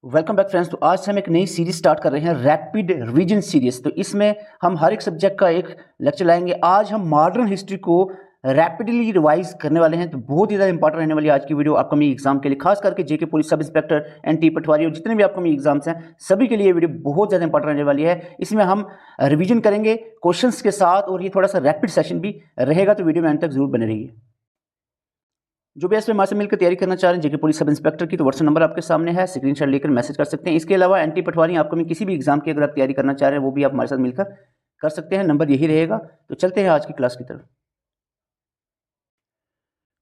Welcome back friends. तो आज से हम एक नई सीरीज स्टार्ट कर रहे हैं, रैपिड रिवीजन सीरीज। तो इसमें हम हर एक सब्जेक्ट का एक लेक्चर लाएंगे। आज हम मॉडर्न हिस्ट्री को रैपिडली रिवाइज करने वाले हैं। तो बहुत ही ज़्यादा इंपॉर्टेंट रहने वाली आज की वीडियो अपकमिंग एग्जाम के लिए, खास करके JK police sub inspector, NT patwari और जितने भी अपकमिंग एग्जाम्स हैं सभी के लिए ये वीडियो बहुत ज़्यादा इंपॉर्टेंट रहने वाली है। इसमें हम रिवीजन करेंगे क्वेश्चंस के साथ और ये थोड़ा सा रैपिड सेशन भी रहेगा, तो वीडियो में अंत तक जरूर बने रहिए। जो भी इसमें हमारे से मिलकर तैयारी करना चाह रहे हैं जेके पुलिस सब इंस्पेक्टर की, तो व्हाट्सएप नंबर आपके सामने है, स्क्रीनशॉट लेकर मैसेज कर सकते हैं। इसके अलावा एनटी पटवारी आपको में किसी भी एग्जाम की अगर आप तैयारी करना चाह रहे हैं वो भी आप हमारे साथ मिलकर कर सकते हैं, नंबर यही रहेगा। तो चलते हैं आज की क्लास की तरफ।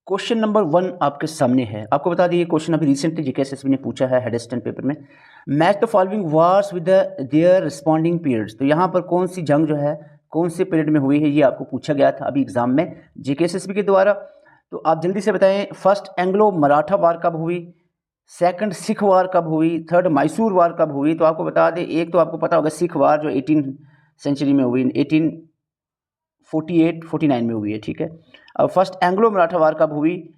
क्वेश्चन नंबर 1 आपके सामने है। आपको बता दिए क्वेश्चन अभी रिसेंटली जेके एसएसबी ने पूछा है हेडस्टन पेपर में। Match the following wars with their responding periods. तो यहाँ पर कौन सी जंग जो है कौन से पीरियड में हुई है ये आपको पूछा गया था अभी एग्जाम में जेके एसएसबी के द्वारा। तो आप जल्दी से बताएं, फर्स्ट एंग्लो मराठा वार कब हुई, सेकंड सिख वार कब हुई, थर्ड मैसूर वार कब हुई। तो आपको बता दें, एक तो आपको पता होगा सिख वार जो 18 सेंचुरी में हुई, 1848-49 में हुई है, ठीक है। अब फर्स्ट एंग्लो मराठा वार कब हुई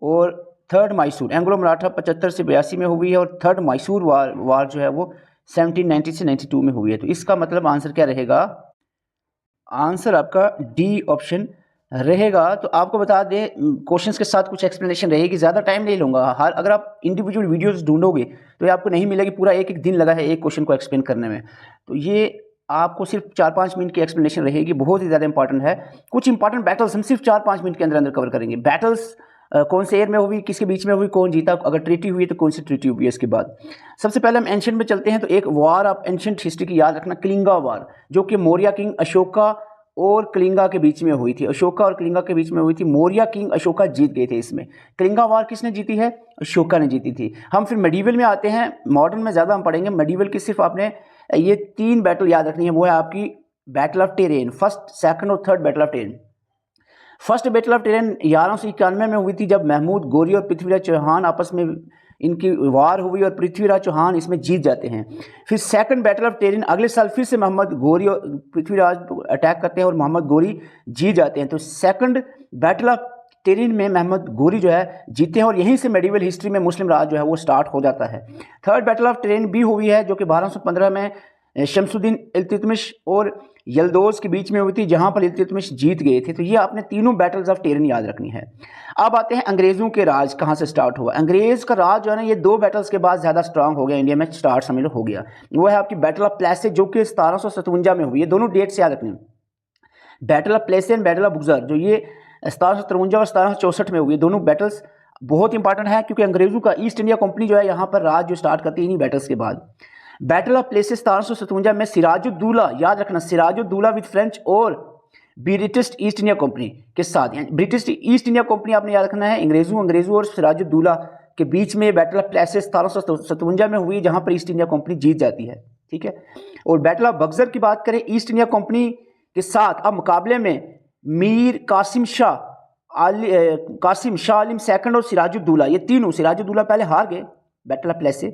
और थर्ड मैसूर, एंग्लो मराठा 75 से 82 में हुई है और थर्ड मैसूर वार जो है वो 1790 से 92 में हुई है। तो इसका मतलब आंसर क्या रहेगा? आंसर आपका डी ऑप्शन रहेगा। तो आपको बता दें क्वेश्चंस के साथ कुछ एक्सप्लेनेशन रहेगी, ज़्यादा टाइम नहीं लूँगा। हर अगर आप इंडिविजुअल वीडियोस ढूंढोगे तो ये आपको नहीं मिलेगी, पूरा एक एक दिन लगा है एक क्वेश्चन को एक्सप्लेन करने में। तो ये आपको सिर्फ 4-5 मिनट की एक्सप्लेनेशन रहेगी, बहुत ही ज़्यादा इंपॉर्टेंट है। कुछ इंपॉर्टेंट बैटल्स हम सिर्फ 4-5 मिनट के अंदर अंदर कवर करेंगे। बैटल्स कौन से ईयर में हुई, किसके बीच में हुई, कौन जीता, अगर ट्रीटी हुई तो कौन सी ट्रीटी हुई है। इसके बाद सबसे पहले हम एंशिएंट में चलते हैं। तो एक वार आप एंशिएंट हिस्ट्री की याद रखना, कलिंगा वार, जो कि मौर्य किंग अशोका और कलिंगा के बीच में हुई थी। अशोका और कलिंगा के बीच में हुई थी। मौर्य किंग अशोका जीत गए थे इसमें। कलिंगा वार किसने जीती है? अशोका ने जीती थी। हम फिर मेडिवल में आते हैं, मॉडर्न में ज़्यादा हम पढ़ेंगे। मेडिवल की सिर्फ आपने ये 3 बैटल याद रखनी है, वो है आपकी battle of Tarain, first, second और third battle of Tarain. First battle of Tarain 1191 में हुई थी, जब महमूद गोरी और पृथ्वीराज चौहान आपस में इनकी वार हुई और पृथ्वीराज चौहान इसमें जीत जाते हैं। फिर सेकंड बैटल ऑफ टेरेन अगले साल फिर से मोहम्मद गोरी और पृथ्वीराज अटैक करते हैं और मोहम्मद गोरी जीत जाते हैं। तो सेकंड बैटल ऑफ टेरेन में मोहम्मद गोरी जो है जीते हैं और यहीं से मेडिवल हिस्ट्री में मुस्लिम राज जो है वो स्टार्ट हो जाता है। थर्ड बैटल ऑफ टेरेन भी हुई है, जो कि 1215 में शमसुद्दीन इल्तुतमिश और यल्दोज के बीच में हुई थी, जहां पर इल्तुतमिश जीत गए थे। तो ये आपने तीनों बैटल्स ऑफ टेरेन याद रखनी है। अब आते हैं अंग्रेजों के राज कहां से स्टार्ट हुआ। अंग्रेज का राज जो है ना, ये 2 बैटल्स के बाद ज्यादा स्ट्रांग हो गया, इंडिया में स्टार्ट समझ लो हो गया। वो है आपकी बैटल ऑफ प्लेसी, जो कि 1757 में हुई है। दोनों डेट से याद रखनी, battle of Plassey and battle of Buxar, जो ये 1753 और 1764 में हुई है। दोनों बैटल्स बहुत इंपॉर्टेंट है, क्योंकि अंग्रेजों का ईस्ट इंडिया कंपनी जो है यहाँ पर राज जो स्टार्ट करती है इन्हीं बैटल्स के बाद। बैटल ऑफ प्लेसी 1757 में सिराजुद्दौला, याद रखना, सिराजुद्दौला विद फ्रेंच और ब्रिटिश ईस्ट इंडिया कंपनी के साथ, ब्रिटिश ईस्ट इंडिया कंपनी आपने याद रखना है, अंग्रेजों और सिराजुद्दौला के बीच में बैटल ऑफ प्लेसी 1757 में हुई, जहां पर ईस्ट इंडिया कंपनी जीत जाती है, ठीक है। और बैटल ऑफ बक्सर की बात करें, ईस्ट इंडिया कंपनी के साथ अब मुकाबले में मीर कासिम शाह आलिम सेकंड और सिराजुद्दौला, ये तीनों, सिराजुद्दौला पहले हार गए बैटल ऑफ प्लेसी,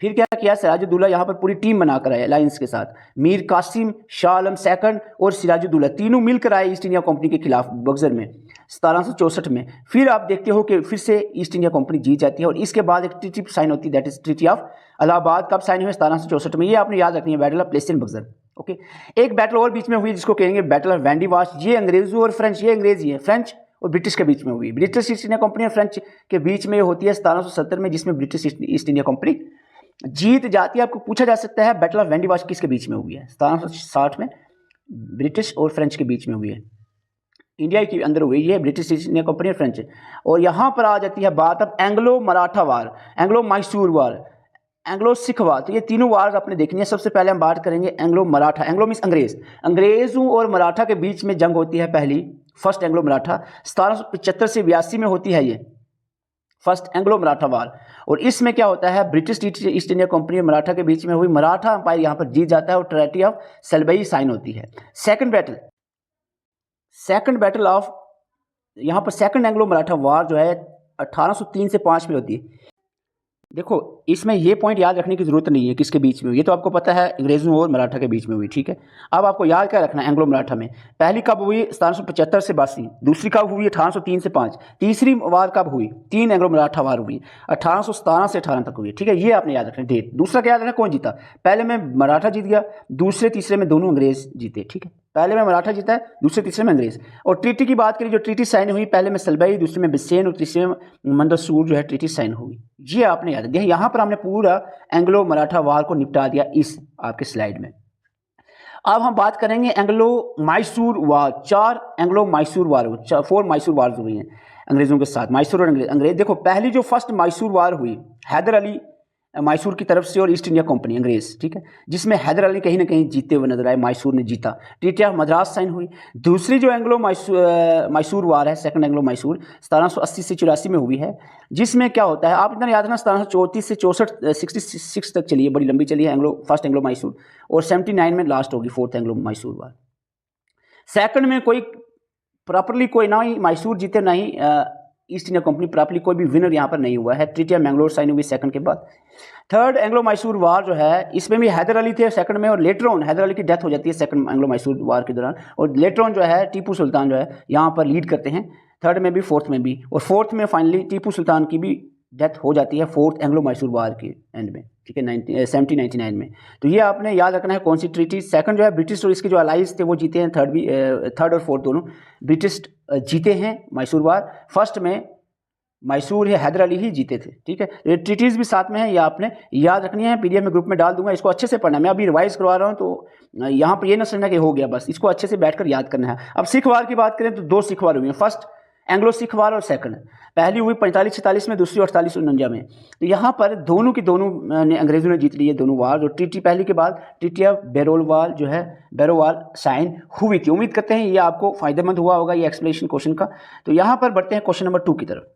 फिर क्या किया सिराजुद्दौला यहाँ पर पूरी टीम बनाकर आए अलायंस के साथ। मीर कासिम शाह आलम सेकंड और सिराजुद्दौला तीनों मिलकर आए ईस्ट इंडिया कंपनी के खिलाफ बक्सर में 1764 में। फिर आप देखते हो कि फिर से ईस्ट इंडिया कंपनी जीत जाती है और इसके बाद एक ट्रीटी साइन होती है, that is treaty of Allahabad. कब साइन हुई? 1764 में। ये आपने याद रखनी है, battle of Plassey and Buxar, okay. एक बैटल और बीच में हुई जिसको कहेंगे बैटल ऑफ वैंडीवाश। ये अंग्रेजों और फ्रेंच, ये अंग्रेजी है, फ्रेंच और ब्रिटिश के बीच में हुई। ब्रिटिश ईस्ट इंडिया कंपनी और फ्रेंच के बीच में होती है 1770 में, जिसमें ब्रिटिश ईस्ट इंडिया कंपनी जीत जाती है। आपको पूछा जा सकता है बैटल ऑफ वैंडीवाश किसके बीच में हुई है? 1760 में ब्रिटिश और फ्रेंच के बीच में हुई है, इंडिया के अंदर हुई है, ब्रिटिश ईस्ट इंडिया कंपनी और फ्रेंच। और यहाँ पर आ जाती है बात अब एंग्लो मराठा वार, एंग्लो मैसूर वार, एंग्लो सिख वार। तो ये तीनों वार आपने देखनी है। सबसे पहले हम बात करेंगे एंग्लो मराठा। एंग्लो मीन्स अंग्रेज, अंग्रेजों और मराठा के बीच में जंग होती है पहली, फर्स्ट एंग्लो मराठा 1775 से 82 में होती है ये फर्स्ट एंग्लो मराठा वार। और इसमें क्या होता है, ब्रिटिश ईस्ट इंडिया कंपनी और मराठा के बीच में हुई, मराठा अंपायर यहां पर जीत जाता है और ट्रीटी ऑफ सेल्बई साइन होती है। सेकंड बैटल ऑफ, यहां पर सेकंड एंग्लो मराठा वार जो है 1803 से 5 में होती है। देखो इसमें ये पॉइंट याद रखने की ज़रूरत नहीं है किसके बीच में हुई, ये तो आपको पता है अंग्रेज़ों और मराठा के बीच में हुई, ठीक है। अब आपको याद क्या रखना है, एंग्लो मराठा में पहली कब हुई 1775 से 82, दूसरी कब हुई 1803 से 5, तीसरी वार कब हुई, 3 एंग्लो मराठा वार हुई 1817 से 18 तक हुई, ठीक है। ये आपने याद रखना डेट। दूसरा क्या याद रखना, कौन जीता, पहले में मराठा जीत गया, दूसरे तीसरे में दोनों अंग्रेज जीते, ठीक है। पहले में मराठा जीता है, दूसरे तीसरे में अंग्रेज। और ट्रीटी की बात करें, जो ट्रीटी साइन हुई, पहले में सलबई, दूसरे में बिसेन और तीसरे में मंदसूर जो है ट्रीटी साइन हुई। ये आपने याद रखना। यहाँ पर हमने पूरा एंग्लो मराठा वार को निपटा दिया इस आपके स्लाइड में। अब हम बात करेंगे एंग्लो मैसूर वार। 4 एंग्लो मैसूर वार, 4 मैसूर वार हुई हैं अंग्रेजों के साथ, मैसूर और अंग्रेज। देखो पहली जो फर्स्ट मैसूर वार हुई, हैदर अली मैसूर की तरफ से और ईस्ट इंडिया कंपनी अंग्रेज, ठीक है, जिसमें हैदर अली कहीं ना कहीं जीते हुए नजर आए, मैसूर ने जीता, ट्रीटी ऑफ मद्रास साइन हुई। दूसरी जो एंग्लो मैसूर वार है, सेकंड एंग्लो मैसूर, 1780 से 84 में हुई है, जिसमें क्या होता है आप इतना याद रखना, 1734 से 64 66 तक चली है, बड़ी लंबी चली है फर्स्ट एंग्लो मैसूर, और 79 में लास्ट होगी फोर्थ एंग्लो मैसूर वार। सेकंड में कोई प्रॉपरली कोई ना ही मैसूर जीते, ना ही ईस्ट इंडिया कंपनी प्रॉपरली कोई भी विनर यहाँ पर नहीं हुआ है। ट्रीटी ऑफ मैंगलोर साइन हुई सेकंड के बाद। थर्ड एंग्लो मैसूर वार जो है, इसमें भी हैदर अली थे सेकंड में, और लेटर ऑन हैदर अली की डेथ हो जाती है सेकंड एंग्लो मैसूर वार के दौरान, और लेटर ऑन जो है टीपू सुल्तान जो है यहाँ पर लीड करते हैं, थर्ड में भी फोर्थ में भी, और फोर्थ में फाइनली टीपू सुल्तान की भी डेथ हो जाती है फोर्थ एंग्लो मैसूर वार के एंड में, ठीक है, 1799 में। तो ये आपने याद रखना है कौन सी ट्रीटी। सेकंड जो है ब्रिटिश और इसके जो अलाइज थे वो जीते हैं, थर्ड और फोर्थ दोनों ब्रिटिश जीते हैं मैसूर वार। फर्स्ट में मैसूर है हैदर अली ही जीते थे, ठीक है। ये ट्रीटीज़ भी साथ में है, ये आपने याद रखनी है, पीडीएफ में ग्रुप में डाल दूंगा, इसको अच्छे से पढ़ना है। मैं अभी रिवाइज करवा रहा हूँ, तो यहाँ पर ये ना समझना कि हो गया बस, इसको अच्छे से बैठकर याद करना है। अब सिख वार की बात करें तो 2 सिख वार हुई हैं, फर्स्ट एंग्लो सिख वार और सेकंड, पहली हुई 45-46 में, दूसरी 48-49 में। तो यहाँ पर दोनों की दोनों ने अंग्रेजों ने जीत ली है दोनों वार। जो ट्रीटी पहली के बाद ट्रीटी ऑफ बेरोलवाल जो है बेरोवाल साइन हुई थी। उम्मीद करते हैं ये आपको फायदेमंद हुआ होगा ये एक्सप्लेनेशन क्वेश्चन का। तो यहाँ पर बढ़ते हैं क्वेश्चन नंबर 2 की तरफ।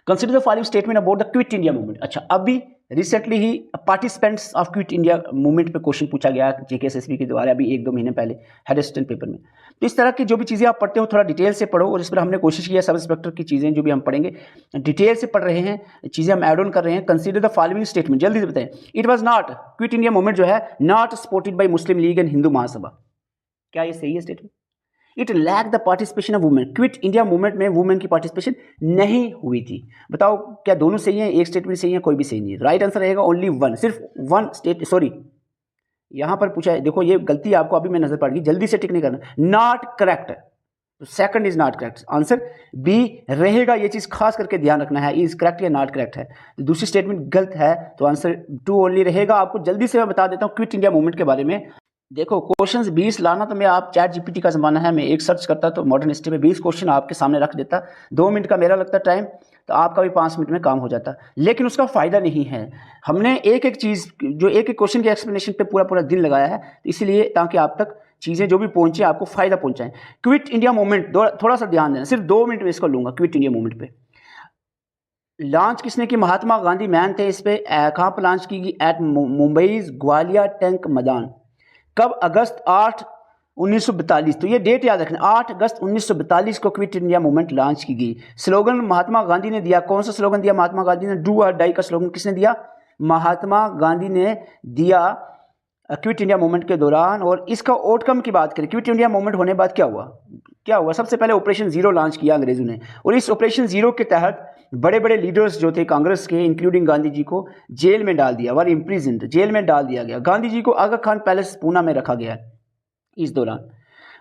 Consider the following statement about the quit India movement. अच्छा, अभी recently he participants of quit India movement पे क्वेश्चन पूछा गया जेकेएसएसबी के द्वारा अभी 1-2 महीने पहले हेड असिस्टेंट पेपर में। तो इस तरह की जो भी चीज़ें आप पढ़ते हो थोड़ा डिटेल से पढ़ो, और इस पर हमने कोशिश किया सब इंस्पेक्टर की चीज़ें जो भी हम पढ़ेंगे डिटेल से पढ़ रहे हैं, चीज़ें हम एड ऑन कर रहे हैं। कंसिडर द फॉलोइंग स्टेटमेंट, जल्दी से बताएं। It was not, quit India movement जो है not supported by Muslim League and Hindu Mahasabha. क्या ये सही है statement? It lack the participation of women, quit India movement में वुमेन की पार्टिसिपेशन नहीं हुई थी। बताओ क्या दोनों सही है, एक स्टेटमेंट सही है, कोई भी सही नहीं है। राइट आंसर रहेगा ओनली वन, सिर्फ वन स्टेट, सॉरी यहां पर पूछा है, देखो ये गलती आपको अभी मैं नजर पड़ गई, जल्दी से टिक नहीं करना, नॉट करेक्ट, तो second is not correct, answer B रहेगा। ये चीज खास करके ध्यान रखना है, इज करेक्ट या नॉट करेक्ट है। तो दूसरी स्टेटमेंट गलत है, तो आंसर 2 ओनली रहेगा। आपको जल्दी से मैं बता देता हूं क्विट इंडिया मूवमेंट के बारे में। देखो क्वेश्चंस 20 लाना तो मैं आप चैट जीपीटी का ज़माना है, मैं एक सर्च करता तो मॉडर्न हिस्ट्री में 20 क्वेश्चन आपके सामने रख देता, 2 मिनट का मेरा लगता टाइम, तो आपका भी 5 मिनट में काम हो जाता। लेकिन उसका फ़ायदा नहीं है, हमने एक एक चीज़ जो एक एक क्वेश्चन के एक्सप्लेनेशन पे पूरा पूरा दिन लगाया है, तो इसलिए ताकि आप तक चीज़ें जो भी पहुँचे आपको फ़ायदा पहुँचाएँ। क्विट इंडिया मूवमेंट थोड़ा सा ध्यान देना, सिर्फ 2 मिनट में इसको लूँगा। क्विट इंडिया मूवमेंट पर लॉन्च किसने की? महात्मा गांधी मैन थे। इस पर कहाँ पर लॉन्च की गई? एट मुंबई ग्वालियर टैंक मैदान। कब? अगस्त 8, 1942। तो ये डेट याद रखना, 8 अगस्त 1942 को क्विट इंडिया मूवमेंट लॉन्च की गई। स्लोगन महात्मा गांधी ने दिया, कौन सा स्लोगन दिया महात्मा गांधी ने? डू और डाई का स्लोगन किसने दिया? महात्मा गांधी ने दिया क्विट इंडिया मूवमेंट के दौरान। और इसका आउटकम की बात करें, क्विट इंडिया मूवमेंट होने के बाद क्या हुआ? सबसे पहले ऑपरेशन जीरो लॉन्च किया अंग्रेजों ने, और इस ऑपरेशन जीरो के तहत बड़े बड़े लीडर्स जो थे कांग्रेस के, इंक्लूडिंग गांधी जी को जेल में डाल दिया, वर इम्प्रिजन्ड, जेल में डाल दिया गया। गांधी जी को आगा खान पैलेस पूना में रखा गया इस दौरान।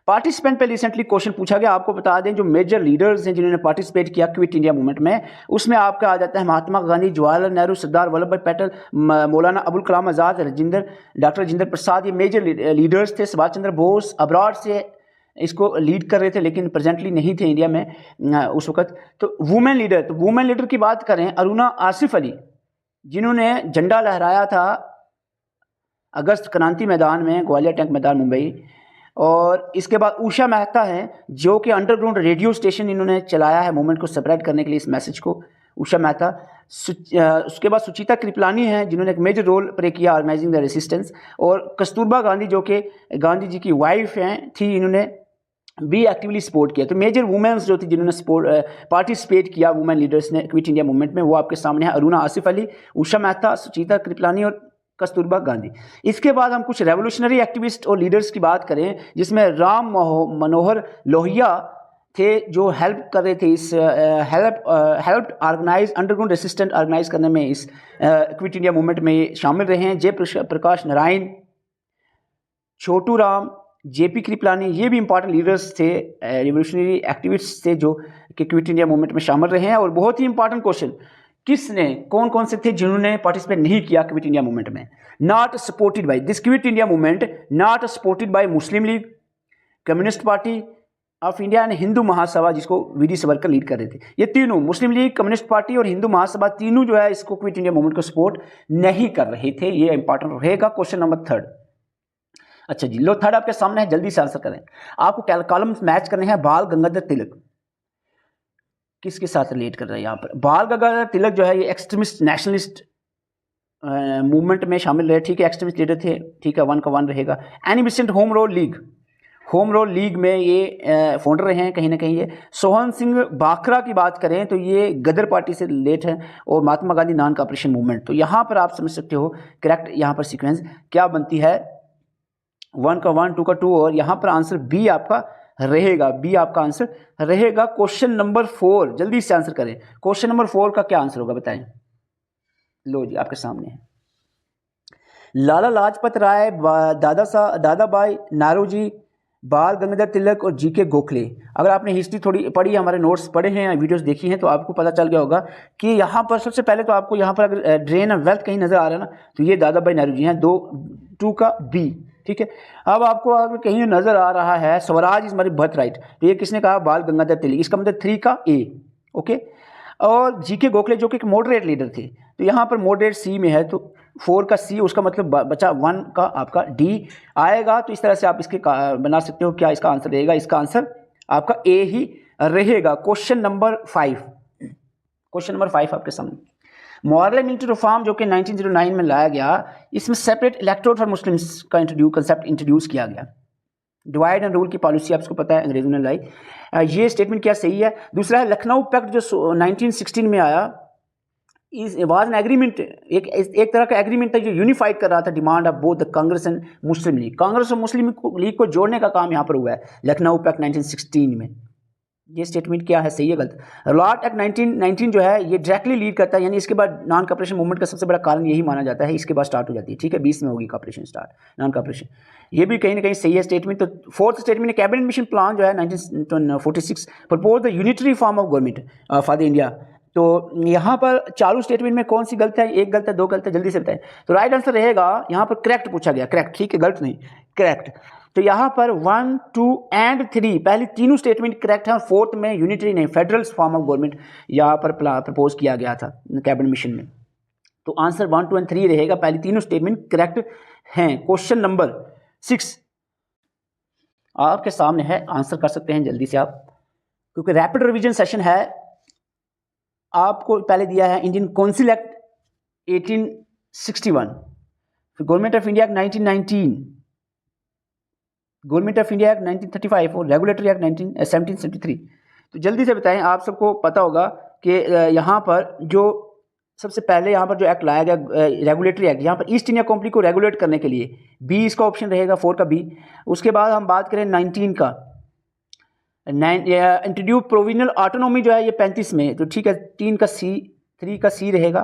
पार्टिसिपेंट पे रिसेंटली क्वेश्चन पूछा गया, आपको बता दें जो मेजर लीडर्स हैं जिन्होंने पार्टिसिपेट किया क्विट इंडिया मूवमेंट में, उसमें आपका आ जाता है महात्मा गांधी, जवाहरलाल नेहरू, सरदार वल्लभ भाई पटेल, मौलाना अबुल कलाम आज़ाद, डॉक्टर राजेंद्र प्रसाद, ये मेजर लीडर्स थे। सुभाष चंद्र बोस अब्रॉड से इसको लीड कर रहे थे, लेकिन प्रेजेंटली नहीं थे इंडिया में उस वक्त। तो वुमेन लीडर की बात करें, अरुणा आसिफ अली जिन्होंने झंडा लहराया था अगस्त क्रांति मैदान में, ग्वालियर टैंक मैदान मुंबई। और इसके बाद उषा मेहता हैं जो कि अंडरग्राउंड रेडियो स्टेशन इन्होंने चलाया है मूवमेंट को स्प्रेड करने के लिए, इस मैसेज को, उषा मेहता। उसके बाद सुचिता कृपलानी हैं जिन्होंने एक मेजर रोल प्ले किया ऑर्गेनाइजिंग द रेसिस्टेंस। और कस्तूरबा गांधी जो कि गांधी जी की वाइफ हैं थी, इन्होंने भी एक्टिवली सपोर्ट किया। तो मेजर वुमेन्स जो थी जिन्होंने सपोर्ट पार्टिसिपेट किया वुमेन लीडर्स ने क्विट इंडिया मूवमेंट में, वो आपके सामने है अरुणा आसिफ अली, उषा मेहता, सुचिता कृपलानी और कस्तूरबा गांधी। इसके बाद हम कुछ रेवोल्यूशनरी एक्टिविस्ट और लीडर्स की बात करें, जिसमें राम मनोहर लोहिया थे जो हेल्प कर रहे थे इस help organize underground resistant organize करने में, इस क्विट इंडिया मूवमेंट में शामिल रहे हैं। जयप्रकाश नारायण, छोटू राम, जेपी कृपलानी, ये भी इंपॉर्टेंट लीडर्स थे, रिवोल्यूशनरी एक्टिविस्ट थे जो कि क्विट इंडिया मूवमेंट में शामिल रहे हैं। और बहुत ही इंपॉर्टेंट क्वेश्चन, किसने कौन कौन से थे जिन्होंने पार्टिसिपेट नहीं किया क्विट इंडिया मूवमेंट में? Not supported by this quit India movement, not supported by Muslim League, communist party of India and Hindu Mahasabha, जिसको वीडी सावरकर लीड कर रहे थे। ये तीनों, मुस्लिम लीग, कम्युनिस्ट पार्टी और हिंदू महासभा, तीनों जो है इसको क्विट इंडिया मूवमेंट को सपोर्ट नहीं कर रहे थे। ये इंपॉर्टेंट रहेगा क्वेश्चन नंबर 3। अच्छा जी, लो 3 आपके सामने है, जल्दी से आंसर करें। आपको कॉलम मैच करने हैं। बाल गंगाधर तिलक किसके साथ रिलेट कर रहे हैं यहाँ पर? बाल गंगाधर तिलक जो है ये एक्सट्रीमिस्ट नेशनलिस्ट मूवमेंट में शामिल रहे, ठीक है, एक्सट्रीमिस्ट लीडर थे, ठीक है, 1 का 1 रहेगा। Annie Besant home rule league में ये फाउंडर रहे हैं कहीं ना कहीं। ये सोहन सिंह बाखरा की बात करें तो ये गदर पार्टी से रिलेट है, और Mahatma Gandhi non cooperation movement. तो यहाँ पर आप समझ सकते हो करेक्ट यहाँ पर सीक्वेंस क्या बनती है, 1 का 1, 2 का 2, और यहाँ पर आंसर बी आपका रहेगा, बी आपका आंसर रहेगा। क्वेश्चन नंबर 4, जल्दी से आंसर करें। क्वेश्चन नंबर 4 का क्या आंसर होगा बताएं? लो जी आपके सामने है, लाला लाजपत राय, दादा भाई नारोजी, बाल गंगाधर तिलक और जीके गोखले। अगर आपने हिस्ट्री थोड़ी पढ़ी, हमारे नोट्स पढ़े हैं, वीडियोस देखी हैं, तो आपको पता चल गया होगा कि यहाँ पर सबसे पहले तो आपको यहाँ पर अगर ड्रेन ऑफ वेल्थ कहीं नजर आ रहा है ना, तो ये दादा भाई नारोजी हैं, 2 का बी, ठीक है। अब आपको अगर कहीं नजर आ रहा है स्वराज इज हमारी बर्थ राइट, तो ये किसने कहा? बाल गंगाधर तिलक, इसका मतलब 3 का ए, ओके। और जीके गोखले जो कि एक मॉडरेट लीडर थे, तो यहाँ पर मॉडरेट सी में है, तो 4 का सी, उसका मतलब बचा 1 का आपका डी आएगा। तो इस तरह से आप इसके बना सकते हो क्या इसका आंसर रहेगा? इसका आंसर आपका ए ही रहेगा। क्वेश्चन नंबर 5 आपके सामने, मॉरल मिलिट्री रिफॉर्म जो कि 1909 में लाया गया, इसमें सेपरेट इलेक्टोरेट फॉर मुस्लिम्स का कंसेप्ट इंट्रोड्यूस किया गया। डिवाइड एंड रूल की पॉलिसी आपको पता है अंग्रेजों ने लाई। ये स्टेटमेंट क्या सही है? दूसरा है लखनऊ पैक्ट जो 1916 में आया, इज वाज एन एग्रीमेंट, एक तरह का एग्रीमेंट था जो यूनिफाइड कर रहा था demand of both the Congress and Muslim league. Congress और मुस्लिम लीग को जोड़ने का काम यहाँ पर हुआ है लखनऊ पैक्ट 1916 में। ये स्टेटमेंट क्या है, सही है गलत? लॉर्ड एक्ट 1919 जो है ये डायरेक्टली लीड करता है, यानी इसके बाद नॉन कॉपरेशन मूवमेंट का सबसे बड़ा कारण यही माना जाता है, इसके बाद स्टार्ट हो जाती है, ठीक है, 20 में होगी कॉपरेशन स्टार्ट, नॉन कॉपरेशन। ये भी कहीं ना कहीं सही है स्टेटमेंट। तो 4th statement cabinet mission plan जो है 1946 propose the unitary form of government for the India. तो यहाँ पर चालू स्टेटमेंट में कौन सी गलत है? 1 गलत है, 2 गलत है, जल्दी से बताएं। तो राइट आंसर रहेगा यहाँ पर करेक्ट पूछा गया, करेक्ट, ठीक है, गलत नहीं, करेक्ट। तो यहाँ पर 1, 2 एंड 3 पहले तीनों स्टेटमेंट करेक्ट है, और 4th में यूनिटरी नहीं फेडरल फॉर्म ऑफ गवर्नमेंट यहाँ पर प्रपोज किया गया था कैबिनेट मिशन में। तो आंसर 1, 2 एंड 3 रहेगा, पहले तीनों स्टेटमेंट करेक्ट हैं। क्वेश्चन नंबर 6 आपके सामने है, आंसर कर सकते हैं जल्दी से आप, क्योंकि रैपिड रिवीजन सेशन है। आपको पहले दिया है इंडियन काउंसिल एक्ट 1861, फिर government of India act 1919, government of India act 1935 और रेगुलेटरी एक्ट 1773। तो जल्दी से बताएं, आप सबको पता होगा कि यहाँ पर जो सबसे पहले यहाँ पर जो एक्ट लाया गया रेगुलेटरी एक्ट, यहाँ पर ईस्ट इंडिया कंपनी को रेगुलेट करने के लिए, बी इसका ऑप्शन रहेगा, 4 का बी। उसके बाद हम बात करें 19 का, इंट्रोड्यूस प्रोविजनल ऑटोनॉमी जो है ये 35 में, तो ठीक है, 3 का सी रहेगा,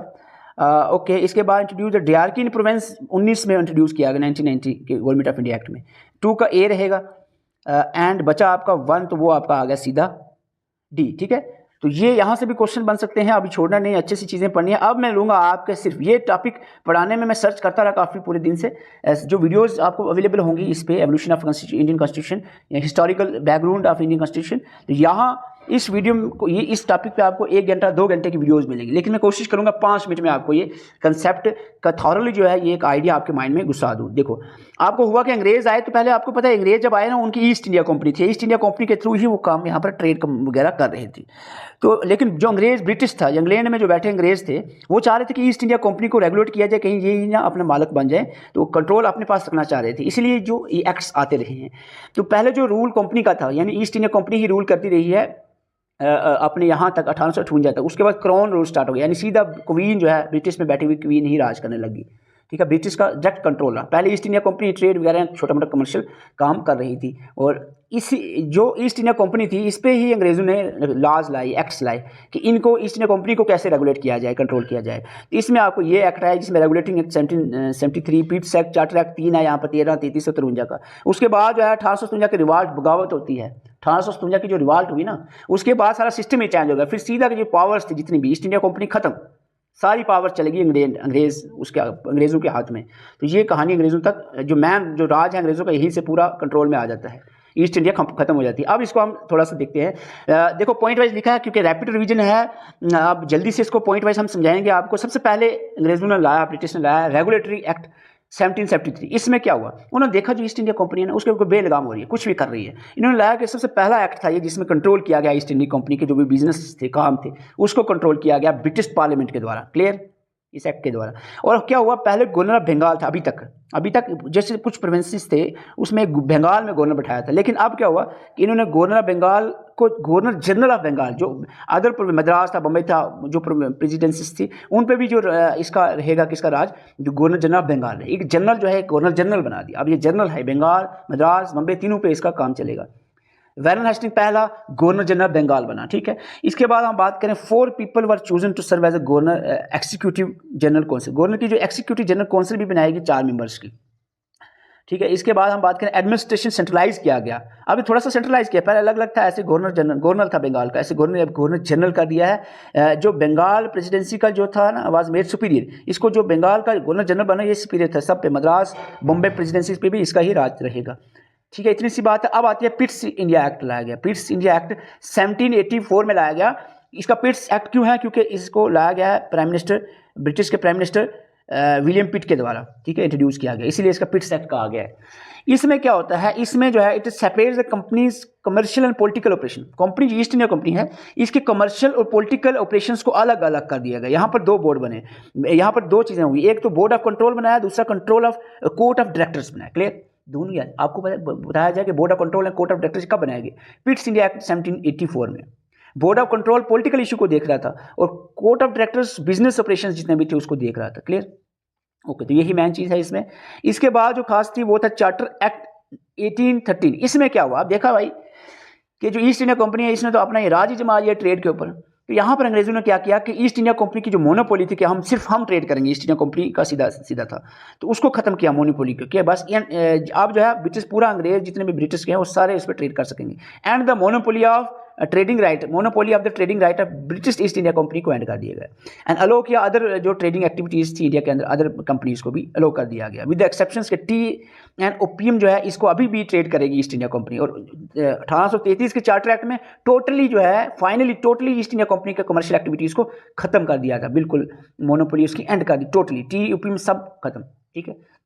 ओके। इसके बाद इंट्रोड्यूस द डियार्की इन प्रोविंस 19 में इंट्रोड्यूस किया गया 1990 के गवर्नमेंट ऑफ इंडिया एक्ट में, 2 का ए रहेगा, एंड बचा आपका 1, तो वो आपका आ गया सीधा डी, ठीक है। तो ये यहाँ से भी क्वेश्चन बन सकते हैं, अभी छोड़ना नहीं, अच्छी सी चीज़ें पढ़नी है। अब मैं लूँगा आपके सिर्फ ये टॉपिक पढ़ाने में, मैं सर्च करता रहा काफ़ी पूरे दिन से, जो वीडियोस आपको अवेलेबल होंगी इस पे, एवोल्यूशन ऑफ इंडियन कॉन्स्टिट्यूशन या historical background of Indian constitution. तो यहाँ इस वीडियो में ये इस टॉपिक पे आपको 1 घंटा 2 घंटे की वीडियोस मिलेंगी, लेकिन मैं कोशिश करूंगा 5 मिनट में आपको ये कंसेप्ट का थॉरली जो है ये एक आइडिया आपके माइंड में घुसा दूँ। देखो आपको हुआ कि अंग्रेज आए, तो पहले आपको पता है अंग्रेज जब आए ना, उनकी ईस्ट इंडिया कंपनी थी, ईस्ट इंडिया कंपनी के थ्रू ही वो काम यहाँ पर ट्रेड वगैरह कर रहे थे। तो लेकिन जो अंग्रेज ब्रिटिश था, इंग्लैंड में जो बैठे अंग्रेज थे, वो चाह रहे थे कि ईस्ट इंडिया कंपनी को रेगुलेट किया जाए, कहीं ये ना अपने मालिक बन जाए, तो कंट्रोल अपने पास रखना चाह रहे थे, इसलिए जो ये एक्ट्स आते रहे हैं। तो पहले जो रूल कंपनी का था, यानी ईस्ट इंडिया कंपनी ही रूल करती रही है अपने यहाँ तक 1858 तक। उसके बाद क्राउन रूल स्टार्ट हो गया, यानी सीधा क्वीन जो है ब्रिटिश में बैठी हुई क्वीन ही राज करने लगी। ठीक है, ब्रिटिश का डायरेक्ट कंट्रोल रहा। पहले ईस्ट इंडिया कंपनी ट्रेड वगैरह छोटा मोटा कमर्शियल काम कर रही थी, और इसी जो ईस्ट इंडिया कंपनी थी इस पे ही अंग्रेज़ों ने लॉज लाई, एक्ट्स लाए कि इनको ईस्ट इंडिया कंपनी को कैसे रेगुलेट किया जाए, कंट्रोल किया जाए। इसमें आपको ये एक्ट है जिसमें regulating act 1773, Pitt's act, charter act 3 है यहाँ पर 13-33 का। उसके बाद जो है 1857 की रिवाल्ट बगावत होती है, 1857 की जो रिवाल्ट हुई ना, उसके बाद सारा सिस्टम ही चेंज हो गया। फिर सीधा जो पावर्स थी जितनी भी, ईस्ट इंडिया कंपनी खत्म, सारी पावर चलेगी अंग्रेज़ों के हाथ में। तो ये कहानी अंग्रेज़ों तक जो राज है अंग्रेज़ों का, यहीं से पूरा कंट्रोल में आ जाता है, ईस्ट इंडिया खत्म हो जाती है। अब इसको हम थोड़ा सा देखते हैं। देखो पॉइंट वाइज लिखा है क्योंकि रैपिड रिवीजन है, अब जल्दी से इसको पॉइंट वाइज हम समझाएंगे आपको। सबसे पहले अंग्रेज़ों ने लाया, ब्रिटिश ने लाया रेगुलेटरी एक्ट 1773। इसमें क्या हुआ, उन्होंने देखा जो ईस्ट इंडिया कंपनी है ना उसके ऊपर बेलगाम हो रही है, कुछ भी कर रही है। इन्होंने लाया कि सबसे पहला एक्ट था ये जिसमें कंट्रोल किया गया ईस्ट इंडिया कंपनी के जो भी बिजनेस थे, काम थे, उसको कंट्रोल किया गया ब्रिटिश पार्लियामेंट के द्वारा। क्लियर, इस एक्ट के द्वारा। और क्या हुआ, पहले गवर्नर ऑफ बंगाल था, अभी तक जैसे कुछ प्रोविंसेस थे उसमें बंगाल में गवर्नर बैठाया था, लेकिन अब क्या हुआ कि इन्होंने गवर्नर ऑफ बंगाल को गवर्नर जनरल ऑफ बंगाल, जो अदर मद्रास था, बम्बई था, जो प्रेसिडेंसीज थी उन पे भी जो इसका रहेगा किसका राज, जो गवर्नर जनरल ऑफ बंगाल है। एक जनरल जो है गवर्नर जनरल बना दिया, अब ये जनरल है, बंगाल, मद्रास, बम्बई तीनों पे इसका काम चलेगा। वैरन हेस्टिंग पहला गवर्नर जनरल बंगाल बना। ठीक है, इसके बाद हम बात करें 4 people were chosen to serve as a governor executive general council. Governor की जो एक्सिक्यूटिव जनरल काउंसिल भी बनाएगी 4 मेंबर्स की। ठीक है, इसके बाद हम बात करें एडमिनिस्ट्रेशन सेंट्रलाइज किया गया, अभी थोड़ा सा सेंट्रलाइज किया, पहले अलग अलग था, ऐसे गवर्नर था बंगाल का, ऐसे गवर्नर जनरल कर दिया है। जो बंगाल प्रेसिडेंसी का जो था ना वाज मेड सुपीरियर, इसको जो बंगाल का गवर्नर जनरल बना ये सुपीरियर था सब पे, मद्रास बॉम्बे प्रेसिडेंसी पे भी इसका ही राज रहेगा। ठीक है, इतनी सी बात है। अब आती है पिट्स इंडिया एक्ट लाया गया। पिट्स इंडिया एक्ट 1784 में लाया गया। इसका पिट्स एक्ट क्यों है, क्योंकि इसको लाया गया है ब्रिटिश के प्राइम मिनिस्टर विलियम पिट के द्वारा। ठीक है, इंट्रोड्यूस किया गया, इसीलिए इसका पिट्स एक्ट कहा गया है। इसमें क्या होता है, इसमें जो है it separates the companies commercial and political operation. Company जो ईस्ट इंडिया कंपनी है इसके कमर्शियल और पॉलिटिकल ऑपरेशंस को अलग अलग कर दिया गया। यहाँ पर 2 बोर्ड बने, यहाँ पर 2 चीज़ें हुई, एक तो बोर्ड ऑफ कंट्रोल बनाया, दूसरा control of court of directors बनाया। क्लियर, दोनों यार आपको बताया जाए कि board of control and court of directors कब बनाएंगे, पिट्स इंडिया एक्ट 1784 में। Board of control political issue को देख रहा था और court of directors business operations जितने भी थे उसको देख रहा था। क्लियर, ओके, तो यही मेन चीज़ है इसमें। इसके बाद जो खास थी वो था चार्टर एक्ट 1813। इसमें क्या हुआ, आप देखा भाई कि जो ईस्ट इंडिया कंपनी है इसने तो अपना ये राज ही जमा लिया ट्रेड के ऊपर। तो यहाँ पर अंग्रेजों ने क्या किया कि ईस्ट इंडिया कंपनी की जो मोनोपोली थी कि हम ट्रेड करेंगे, ईस्ट इंडिया कंपनी का सीधा था, तो उसको खत्म किया मोनोपोली को, कि बस अब जो है ब्रिटिश पूरा अंग्रेज जितने भी ब्रिटिश के हैं वो सारे इस पर ट्रेड कर सकेंगे। And the monopoly of trading right, monopoly of the trading right of British east India company को एंड कर दिया गया। एंड अलो किया अदर जो ट्रेडिंग एक्टिविटीज़ थी इंडिया के अंदर, अदर कंपनीज को भी अलो कर दिया गया, विद द एक्सेप्शंस के टी एंड ओपियम जो है इसको अभी भी ट्रेड करेगी ईस्ट इंडिया कंपनी। और 1833 के चार्टर एक्ट में टोटली जो है finally totally east India company के कमर्शियल एक्टिविटीज़ को खत्म कर दिया था, बिल्कुल मोनोपोली उसकी एंड कर दी टोटली, टी ओपियम सब खत्म।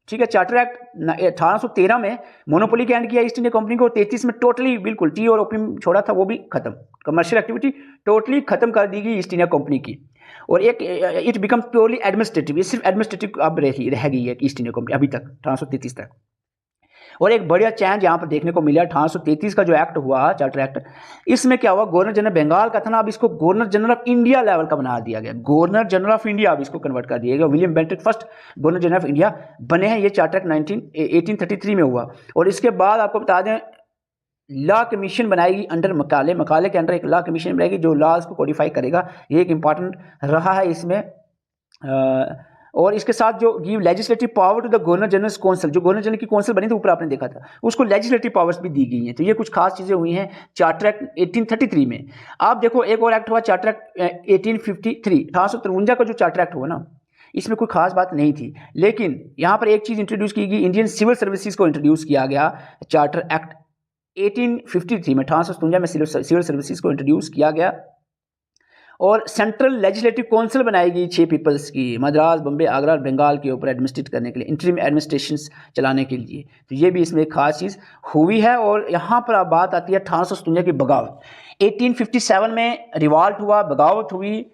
ठीक है, चार्टर एक्ट 1813 में मोनोपोली के एंड किया ईस्ट इंडिया कंपनी को, 33 में टोटली बिल्कुल टी और ओपियम छोड़ा था वो भी खत्म, कमर्शियल एक्टिविटी टोटली खत्म कर दी गई ईस्ट इंडिया कंपनी की। और एक इट बिकम्स प्योरली एडमिनिस्ट्रेटिव, ये सिर्फ एडमिनिस्ट्रेटिव अब रह गई है ईस्ट इंडिया कंपनी अभी तक 1833 तक। और एक बढ़िया चेंज यहाँ पर देखने को मिला 1833 का जो एक्ट हुआ चार्टर एक्ट, इसमें क्या हुआ, गवर्नर जनरल बंगाल का था ना, अब इसको governor general of India level का बना दिया गया, गवर्नर जनरल ऑफ इंडिया अब इसको कन्वर्ट कर दिया गया। William Bentinck first governor general of India बने हैं, ये चार्टर एक्ट 1833 में हुआ। और इसके बाद आपको बता दें लॉ कमीशन बनाएगी अंडर मकाले के अंडर एक लॉ कमीशन बनाएगी जो लॉज को कोडिफाई करेगा, ये एक इंपॉर्टेंट रहा है इसमें। और इसके साथ जो give legislative power to the governor general council, जो गवर्नर जनरल की काउंसिल बनी थी ऊपर आपने देखा था, उसको लेजिस्लेटिव पावर्स भी दी गई हैं। तो ये कुछ खास चीज़ें हुई हैं चार्टर एक्ट 1833 में। आप देखो एक और एक्ट हुआ चार्टर एक्ट 1853, 1853 का जो चार्टर एक्ट हुआ ना, इसमें कोई खास बात नहीं थी, लेकिन यहाँ पर एक चीज़ इंट्रोड्यूस की गई, इंडियन सिविल सर्विसेज को इंट्रोड्यूस किया गया चार्टर एक्ट 1853 में 1857 में सिविल सर्विसेज को इंट्रोड्यूस किया गया और सेंट्रल लेजिस्लेटिव काउंसिल बनाई गई 6 पीपल्स की, मद्रास, बम्बे, आगरा और बंगाल के ऊपर एडमिनिस्ट्रेट करने के लिए, इंटरिम एडमिनिस्ट्रेशन चलाने के लिए। तो ये भी इसमें एक खास चीज़ हुई है। और यहाँ पर अब बात आती है 1857 की बगावत। 1857 में रिवॉल्ट हुआ, बगावत हुई,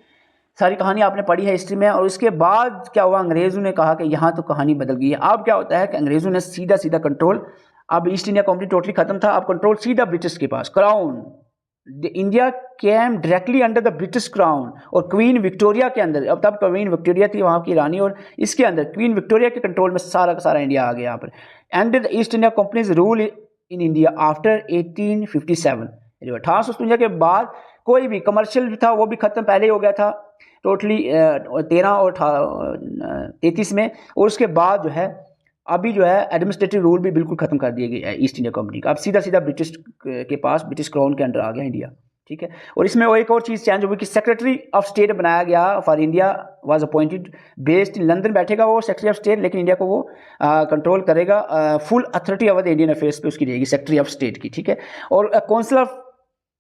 सारी कहानी आपने पढ़ी है हिस्ट्री में। और उसके बाद क्या हुआ, अंग्रेज़ों ने कहा कि यहाँ तो कहानी बदल गई है। अब क्या होता है कि अंग्रेज़ों ने सीधा सीधा कंट्रोल, अब ईस्ट इंडिया कंपनी टोटली खत्म था, अब कंट्रोल सीधा ब्रिटिश के पास, crown. India came directly under the British crown और क्वीन विक्टोरिया के अंदर। अब तब क्वीन विक्टोरिया थी वहाँ की रानी, और इसके अंदर क्वीन विक्टोरिया के कंट्रोल में सारा का सारा इंडिया आ गया यहाँ पर। And the east India companies rule in India after 1857। 1857 के बाद कोई भी कमर्शियल था वो भी खत्म पहले ही हो गया था टोटली 13 और 33 में। और उसके बाद जो है अभी जो है एडमिनिस्ट्रेटिव रूल भी बिल्कुल खत्म कर दिए गए ईस्ट इंडिया कंपनी का। अब सीधा सीधा ब्रिटिश के पास, ब्रिटिश क्राउन के अंडर आ गया इंडिया, ठीक है। और इसमें वो एक और चीज़ चेंज हुई कि सेक्रेटरी ऑफ स्टेट बनाया गया for India was appointed, based in London बैठेगा वो सेक्रेटरी ऑफ स्टेट, लेकिन इंडिया को वो कंट्रोल करेगा, full authority over the Indian affairs पे उसकी रहेगी, सेक्रेटरी ऑफ स्टेट की, ठीक है। और काउंसिल ऑफ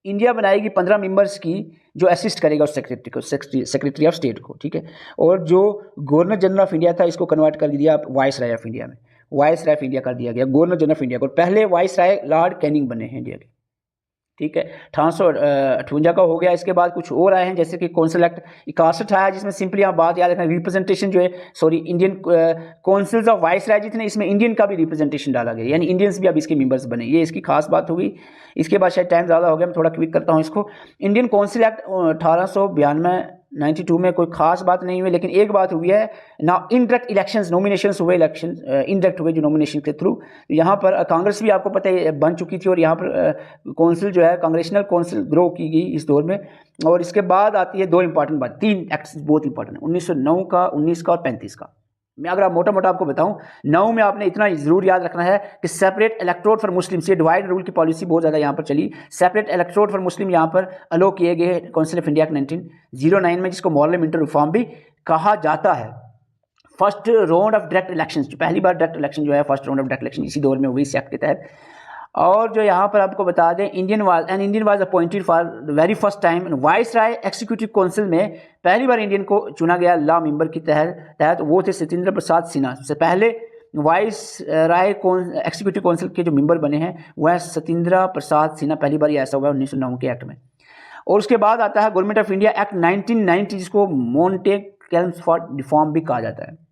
इंडिया बनाएगी 15 मेंबर्स की, जो असिस्ट करेगा उस सेक्रेटरी को, सेक्रेटरी ऑफ स्टेट को, ठीक है। और जो गवर्नर जनरल ऑफ इंडिया था इसको कन्वर्ट कर दिया वाइस राय ऑफ इंडिया में, वाइस राय ऑफ इंडिया कर दिया गया, गवर्नर जनरल ऑफ इंडिया को। पहले वाइस राय लॉर्ड कैनिंग बने हैं इंडिया के, ठीक है। 1858 का हो गया। इसके बाद कुछ और आए हैं, जैसे कि कौंसिल एक्ट 61 आया, जिसमें सिंपली आप बात याद रखना, रिप्रेजेंटेशन जो है, sorry, Indian councils of viceroy जितने, इसमें इंडियन का भी रिप्रेजेंटेशन डाला गया, यानी इंडियंस भी अब इसके मेंबर्स बने, ये इसकी खास बात हुई। इसके बाद शायद टाइम ज़्यादा हो गया, मैं थोड़ा क्विक करता हूँ इसको। इंडियन काउंसिल एक्ट 1892 में कोई खास बात नहीं हुई, लेकिन एक बात हुई है ना, इनडायरेक्ट इलेक्शंस, नॉमिनेशंस हुए, इलेक्शन इनडायरेक्ट हुए जो नॉमिनेशन के थ्रू। यहाँ पर कांग्रेस भी आपको पता है बन चुकी थी, और यहाँ पर काउंसिल जो है, कांग्रेशनल काउंसिल ग्रो की गई इस दौर में। और इसके बाद आती है दो इंपॉर्टेंट बात, 3 एक्ट्स बहुत इंपॉर्टेंट है, 1909 का, 19 का और 35 का। मैं अगर मोटा मोटा आपको बताऊं, 9 में आपने इतना जरूर याद रखना है कि सेपरेट इलेक्टोरेट फॉर मुस्लिम्स, ये डिवाइड रूल की पॉलिसी बहुत ज़्यादा यहाँ पर चली। सेपरेट इलेक्टोरेट फॉर मुस्लिम यहाँ पर अलो किए गए काउंसिल ऑफ इंडिया 1909 में, जिसको मॉरल रिफॉर्म भी कहा जाता है। First round of direct election, पहली बार डायरेक्ट इलेक्शन जो है, first round of direct election इसी दौर में हुई इस एक्ट के तहत। और जो यहाँ पर आपको बता दें, Indian was appointed for the very first time viceroy executive council में, पहली बार इंडियन को चुना गया लॉ मेंबर की तहत वो थे सत्येंद्र प्रसाद सिन्हा। सबसे पहले वाइस राय एक्सिक्यूटिव काउंसिल के जो मेंबर बने हैं वह सत्येंद्र प्रसाद सिन्हा, पहली बार ये ऐसा हुआ 1909 के एक्ट में। और उसके बाद आता है गवर्नमेंट ऑफ इंडिया एक्ट 1990, जिसको मोंटेकेल्मसफोर्ड रिफॉर्म भी कहा जाता है।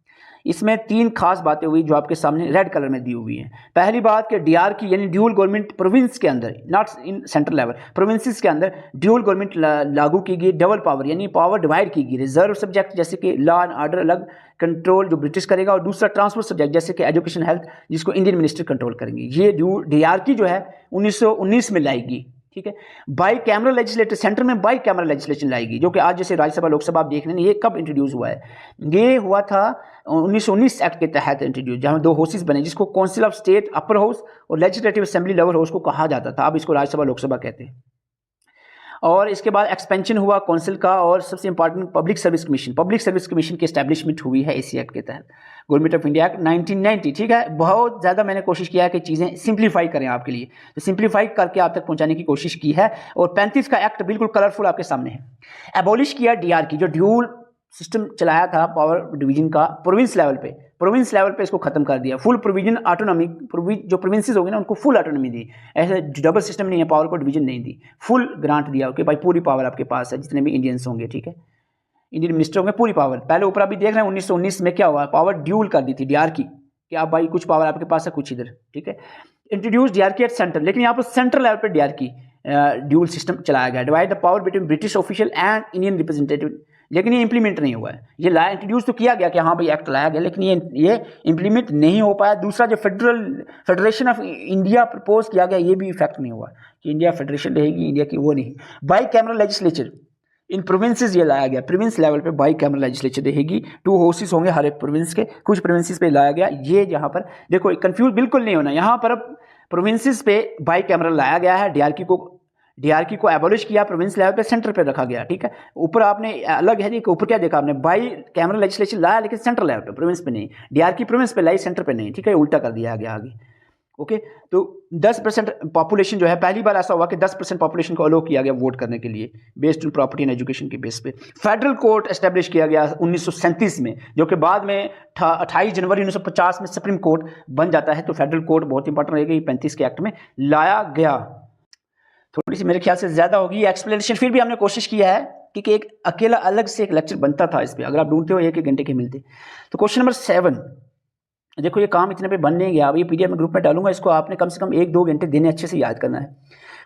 इसमें 3 खास बातें हुई जो आपके सामने रेड कलर में दी हुई हैं। पहली बात कि डीआर की, यानी ड्यूल गवर्नमेंट प्रोविंस के अंदर, not in central level, provinces के अंदर ड्यूल गवर्नमेंट लागू की गई, डबल पावर यानी पावर डिवाइड की गई। रिजर्व सब्जेक्ट जैसे कि लॉ एंड ऑर्डर अलग कंट्रोल जो ब्रिटिश करेगा, और दूसरा ट्रांसपोर्ट सब्जेक्ट जैसे कि एजुकेशन हेल्थ, जिसको इंडियन मिनिस्टर कंट्रोल करेंगे। ये डीआर की जो है 1919 में लाएगी, ठीक है। बाई कैमरा लेजिस्लेटर, सेंटर में बाई कैमरा लेजिस्लेशन लाएगी, जो कि आज जैसे राज्यसभा लोकसभा आप देख रहे हैं, ये कब इंट्रोड्यूस हुआ है? ये हुआ था 1919 एक्ट के तहत इंट्रोड्यूस, जहाँ 2 हाउसेस बने, जिसको council of state upper house और लेजिस्लेटिव असेंबली लोअर हाउस को कहा जाता था। अब इसको राज्यसभा लोकसभा कहते हैं। और इसके बाद एक्सपेंशन हुआ काउंसिल का, और सबसे इंपॉर्टेंट पब्लिक सर्विस कमीशन की एस्टैब्लिशमेंट हुई है इसी एक्ट के तहत, गवर्नमेंट ऑफ इंडिया एक्ट 1990, ठीक है। बहुत ज़्यादा मैंने कोशिश किया है कि चीज़ें सिंप्लीफाई करें आपके लिए, तो सिंप्लीफाई करके आप तक पहुंचाने की कोशिश की है। और 35 का एक्ट बिल्कुल कलरफुल आपके सामने है। एबॉलिश किया डीआर की, जो ड्यूल सिस्टम चलाया था पावर डिवीजन का प्रोविंस लेवल पे इसको खत्म कर दिया। फुल प्रोविजन ऑटोनॉमी, जो प्रोविंसेस हो गए ना उनको फुल ऑटोनॉमी दी, ऐसे डबल सिस्टम नहीं है, पावर को डिवीजन नहीं दी, फुल ग्रांट दिया कि भाई पूरी पावर आपके पास है, जितने भी इंडियंस होंगे, ठीक है, इंडियन मिनिस्टर होंगे, पूरी पावर। पहले ऊपर अभी देख रहे हैं 1919 में क्या हुआ, पावर ड्यूल कर दी थी डीआर की, कि आप भाई कुछ पावर आपके पास है, कुछ इधर, ठीक है। इंट्रोड्यूस डीआर की एट सेंटर, लेकिन यहाँ पर सेंट्रल लेवल पर डीआर की ड्यूल सिस्टम चलाया गया, divide the power between British official and Indian representative, लेकिन ये इंप्लीमेंट नहीं हुआ है। ये इंट्रोड्यूस तो किया गया कि हाँ भाई एक्ट लाया गया, लेकिन ये इंप्लीमेंट नहीं हो पाया। दूसरा जो फेडरेशन ऑफ इंडिया प्रपोज किया गया, ये भी इफेक्ट नहीं हुआ कि इंडिया फेडरेशन रहेगी, इंडिया की वो नहीं। By camera legislature in provinces ये लाया गया, प्रोविंस लेवल पे बाई कैमरा लेजिस्लेचर रहेगी, 2 हाउसेस होंगे हर एक प्रोविंस के, कुछ प्रोविंसेस पे लाया गया। ये यहाँ पर देखो कंफ्यूज बिल्कुल नहीं होना, यहाँ पर अब प्रोविंसेस पे बाई कैमरा लाया गया है, डीआरकी को एबॉलिश किया, प्रोविंस लेवल पे सेंटर पे रखा गया, ठीक है। ऊपर आपने अलग है, कि ऊपर क्या देखा आपने, बाई कैमरा लेजिस्लेशन लाया, लेकिन सेंट्रल लेवल पे, प्रोविंस पे नहीं। डीआरकी प्रोविंस पे लाई, सेंटर पे नहीं, ठीक है, उल्टा कर दिया गया आगे। ओके। तो 10% पॉपुलेशन जो है, पहली बार ऐसा हुआ कि 10% पॉपुलेशन को अलो किया गया वोट करने के लिए based on property and education के बेस पे। फेडरल कोर्ट एस्टेब्लिश किया गया 1937 में, जो कि बाद में 28 जनवरी 1950 में सुप्रीम कोर्ट बन जाता है। तो फेडरल कोर्ट बहुत इंपॉर्टेंट रहेगी, 35 के एक्ट में लाया गया। थोड़ी सी मेरे ख्याल से ज़्यादा होगी एक्सप्लेनेशन, फिर भी हमने कोशिश किया है कि एक अकेला अलग से एक लेक्चर बनता था इस पर, अगर आप ढूंढते हो 1-1 घंटे के मिलते। तो क्वेश्चन नंबर 7, देखो ये काम इतने पे बन नहीं गया, अब ये पीडीएफ में ग्रुप में डालूंगा, इसको आपने कम से कम 1-2 घंटे देने अच्छे से याद करना है।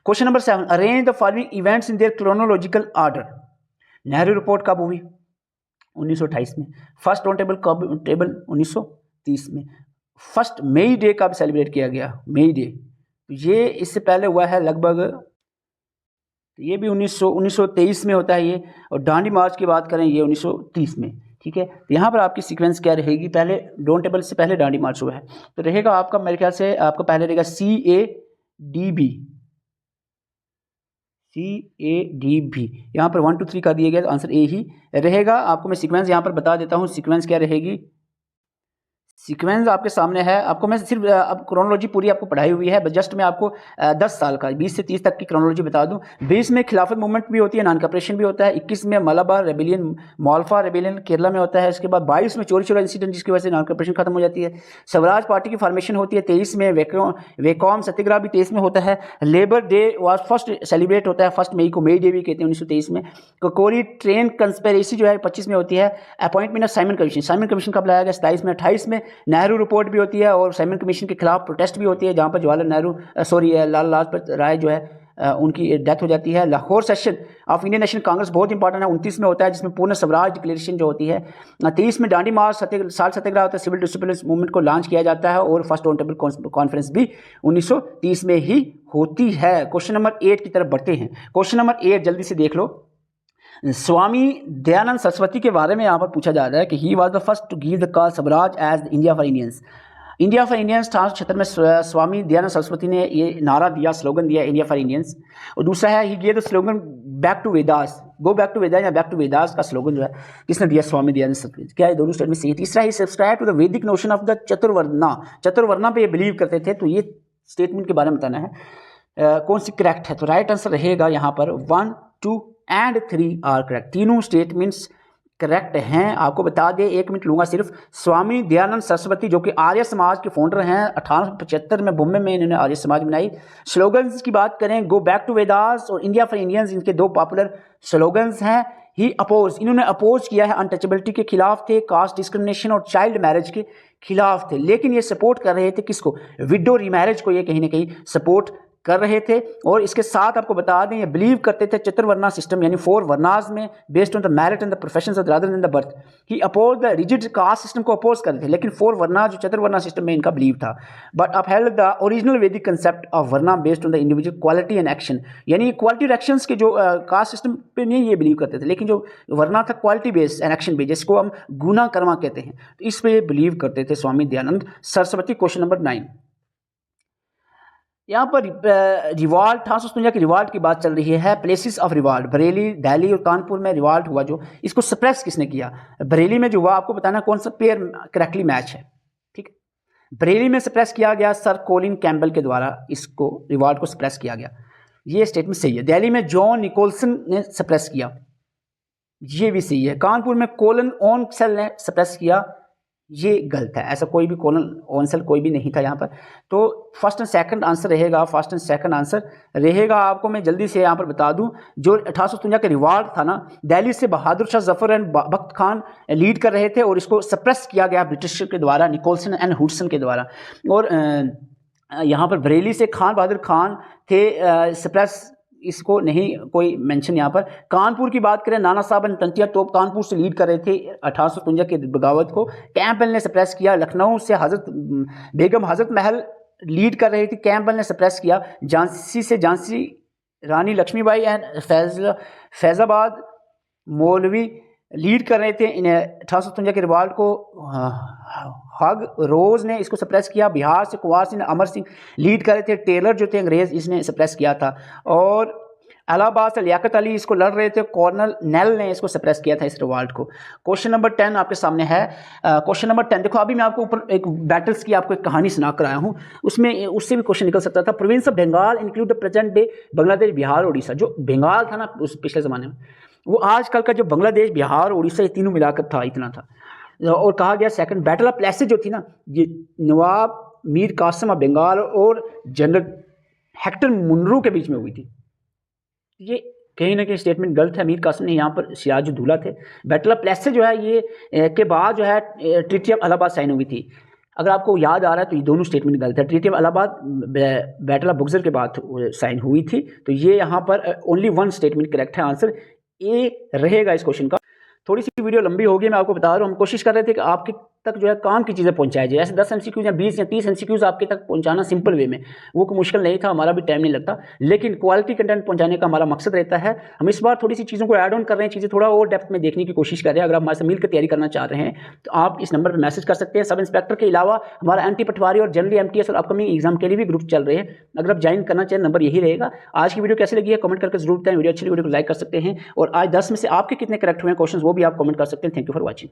Question number 7, arrange the following events in their chronological order. Nehru report कब हुई? 1928 में। फर्स्ट राउंड टेबल कब? टेबल 1930 में। फर्स्ट मई डे कब सेलिब्रेट किया गया? मई डे। ये इससे पहले हुआ है लगभग, ये भी 1923 में होता है ये। और दांडी मार्च की बात करें ये 1930 में। ठीक है, तो यहाँ पर आपकी सीक्वेंस क्या रहेगी? पहले डोन टेबल से पहले दांडी मार्च हुआ है, तो रहेगा आपका मेरे ख्याल से आपका पहले रहेगा CADB। यहाँ पर 1 2 3 का दिया गया, तो आंसर ए ही रहेगा। आपको मैं सीक्वेंस यहाँ पर बता देता हूँ, सीक्वेंस क्या रहेगी। सीक्वेंस आपके सामने है, आपको मैं सिर्फ अब क्रोनोलॉजी पूरी आपको पढ़ाई हुई है, बस जस्ट मैं आपको 10 साल का 20 से 30 तक की क्रोनोलॉजी बता दूं। 20 में खिलाफत मूवमेंट भी होती है, नॉन कॉपरेशन भी होता है। 21 में मलाबार रेबिलियन, मालवा रेबिलियन केरला में होता है। इसके बाद 22 में चोरी चोरा इंसिडेंट, जिसकी वजह से नॉन कॉपरेशन खत्म हो जाती है। स्वराज पार्टी की फॉर्मेशन होती है। 23 में वेकॉम सत्याग्रह भी 23 में होता है। Labour day was first celebrate होता है 1 मई को, मई डे भी कहते हैं 1923 में। कोकोरी ट्रेन कंस्पेरेसी जो है 25 में होती है। Appointment of Simon commission, Simon commission कब लाया गया? 27 में। 28 में नेहरू रिपोर्ट भी होती है और साइमन कमीशन के खिलाफ प्रोटेस्ट भी होती है, जहां पर जवाहरलाल नेहरू लाल लाजपत राय जो है उनकी डेथ हो जाती है। Lahore session of Indian national Congress बहुत इंपॉर्टेंट है, 29 में होता है, जिसमें पूर्ण स्वराज डिक्लेरेशन जो होती है। 23 में दांडी मार्च सत्याग्रह होता है, सिविल डिसोबीडियंस मूवमेंट को लॉन्च किया जाता है। और फर्स्ट राउंड टेबल कॉन्फ्रेंस भी 1930 में ही होती है। क्वेश्चन नंबर 8 की तरफ बढ़ते हैं। क्वेश्चन नंबर 8 जल्दी से देख लो। स्वामी दयानंद सरस्वती के बारे में यहाँ पर पूछा जा रहा है कि he was the first to give the call swaraj as India for Indians. India for Indians 1876 में स्वामी दयानंद सरस्वती ने ये नारा दिया, स्लोगन दिया, इंडिया फॉर इंडियंस। और दूसरा है he give the slogan back to Vedas, go back to Vedas या बैक टू वेदास का स्लोगन जो है किसने दिया? स्वामी दयानंद सरस्वती। क्या है? दोनों स्टेटमेंट सही। तीसरा ही सब्सक्राइब टू द वैदिक नोशन ऑफ द चतुर्वर्णा, चतुर्वर्णा पे ये बिलीव करते थे, तो ये स्टेटमेंट के बारे में बताना है कौन सी करेक्ट है। तो राइट आंसर रहेगा यहाँ पर 1, 2 एंड 3 आर करेक्ट, तीनों स्टेटमेंट्स करेक्ट हैं। आपको बता दें, 1 मिनट लूंगा सिर्फ। स्वामी दयानंद सरस्वती जो कि आर्य समाज के फाउंडर हैं, 1875 में बॉम्बे में इन्होंने आर्य समाज बनाई। स्लोगन्स की बात करें, गो बैक टू वेदास और इंडिया फॉर इंडियंस, इनके 2 पॉपुलर स्लोगन्स हैं। ही अपोज, इन्होंने अपोज किया है, अनटचेबिलिटी के खिलाफ थे, कास्ट डिस्क्रिमिनेशन और चाइल्ड मैरिज के खिलाफ थे, लेकिन ये सपोर्ट कर रहे थे किसको? विडो रीमैरिज को ये कहीं ना कहीं सपोर्ट कर रहे थे। और इसके साथ आपको बता दें, ये बिलीव करते थे चतुर्वर्णा सिस्टम यानी 4 वर्नास में, based on the merit and the professions rather than the birth. He oppose the rigid caste system को अपोज कर रहे थे, लेकिन 4 वर्ना जो चतुर्वर्णा सिस्टम में इनका बिलीव था। But upheld the original Vedic concept of varna based on the individual quality and action, यानी क्वालिटी और एक्शंस के जो कास्ट सिस्टम पे नहीं ये बिलीव करते थे, लेकिन जो वर्ना था quality based and action based, जिसको हम गुना कर्मा कहते हैं, तो इस पे बिलीव करते थे स्वामी दयानंद सरस्वती। क्वेश्चन नंबर 9, यहाँ पर रिवाल्ट 1857 की रिवाल्ट की बात चल रही है। Places of revolt, Bareilly, Delhi और कानपुर में रिवाल्ट हुआ, जो इसको सप्रेस किसने किया? बरेली में जो हुआ, आपको बताना कौन सा पेयर करेक्टली मैच है। ठीक है, बरेली में सप्रेस किया गया सर कोलिन कैम्पबेल के द्वारा, इसको रिवाल्ट को सप्रेस किया गया, ये स्टेटमेंट सही है। दिल्ली में जॉन निकोलसन ने सप्रेस किया, ये भी सही है। कानपुर में कोलन ओनसेल ने सप्रेस किया, ये गलत है, ऐसा कोई भी कोलन ओनसेल कोई भी नहीं था यहाँ पर। तो फर्स्ट एंड सेकंड आंसर रहेगा, फर्स्ट एंड सेकंड आंसर रहेगा। आपको मैं जल्दी से यहाँ पर बता दूं, जो 1857 का रिवाल्ट था ना, दिल्ली से बहादुर शाह जफर एंड बख्त खान लीड कर रहे थे, और इसको सप्रेस किया गया ब्रिटिश के द्वारा, निकोलसन एंड हुडसन के द्वारा। और यहाँ पर बरेली से खान बहादुर खान थे सप्रेस, इसको नहीं कोई मेंशन यहाँ पर। कानपुर की बात करें, नाना साहब एंड तंतिया तोप कानपुर से लीड कर रहे थे 1857 के बगावत को, कैंपबेल ने सप्रेस किया। लखनऊ से बेगम हजरत महल लीड कर रही थी, कैंपबेल ने सप्रेस किया। झांसी से झांसी रानी लक्ष्मीबाई एंड फैजाबाद मौलवी लीड कर रहे थे इन 1857 के रिवाल्ट को। हग रोज ने इसको सप्रेस किया। बिहार से कुंवर सिंह अमर सिंह लीड कर रहे थे। टेलर जो थे अंग्रेज, इसने सप्रेस किया था। और इलाहाबाद से लियाकत अली इसको लड़ रहे थे, कॉर्नल नेल ने इसको सप्रेस किया था इस रिवॉल्ट को। क्वेश्चन नंबर 10 आपके सामने है। क्वेश्चन नंबर 10 देखो, अभी मैं आपको ऊपर एक बैटल्स की आपको एक कहानी सुना कर आया हूँ, उसमें उससे भी क्वेश्चन निकल सकता था। Province of Bengal include the present day Bangladesh, Bihar, Orissa. जो बंगाल था ना उस पिछले ज़माने में, वो आजकल का जो बांग्लादेश, बिहार, उड़ीसा, ये तीनों मिलाकर था, इतना था। और कहा गया सेकंड बैटल ऑफ प्लेसी जो थी ना, ये नवाब मीर कासिम ऑफ बंगाल और जनरल हेक्टर मुनरो के बीच में हुई थी। ये कहीं ना कहीं स्टेटमेंट गलत है। मीर कासिम ने यहाँ पर सिराजुद्दौला थे। बैटल ऑफ प्लेसी जो है ये के बाद जो है ट्रीटी ऑफ इलाहाबाद साइन हुई थी। अगर आपको याद आ रहा है तो ये दोनों स्टेटमेंट गलत है। Treaty of Allahabad battle of Buxar के बाद साइन हुई थी, तो ये यहाँ पर ओनली वन स्टेटमेंट करेक्ट है। आंसर ए रहेगा इस क्वेश्चन का। थोड़ी सी वीडियो लंबी होगी, मैं आपको बता रहा हूँ। हम कोशिश कर रहे थे कि आपके तक जो है काम की चीज़ें पहुंचाई जाए। ऐसे 10 MCQ या 20 या 30 MCQ आपके तक पहुंचाना सिंपल वे में वो कोई मुश्किल नहीं था, हमारा भी टाइम नहीं लगता, लेकिन क्वालिटी कंटेंट पहुंचाने का हमारा मकसद रहता है। हम इस बार थोड़ी सी चीज़ों को ऐड ऑन कर रहे हैं, चीज़ें थोड़ा और डेप्थ में देखने की कोशिश कर रहे हैं। अगर आप हमारे साथ मिलकर तैयारी करना चाह रहे हैं तो आप इस नंबर पर मैसेज कर सकते हैं। सब इंस्पेक्टर के अलावा हमारा एंटी पटवारी और जनरली MTS और अपकमिंग एग्जाम के लिए भी ग्रुप चल रहे हैं। अगर आप ज्वाइन करना चाहें, नंबर यही रहेगा। आज की वीडियो कैसी लगी है कमेंट करके जरूर बताएं। वीडियो अच्छी लगी वीडियो को लाइक कर सकते हैं, और आज 10 में से आपके कितने करेक्ट हुए हैं क्वेश्चन वो भी आप कमेंट कर सकते हैं। Thank you for watching.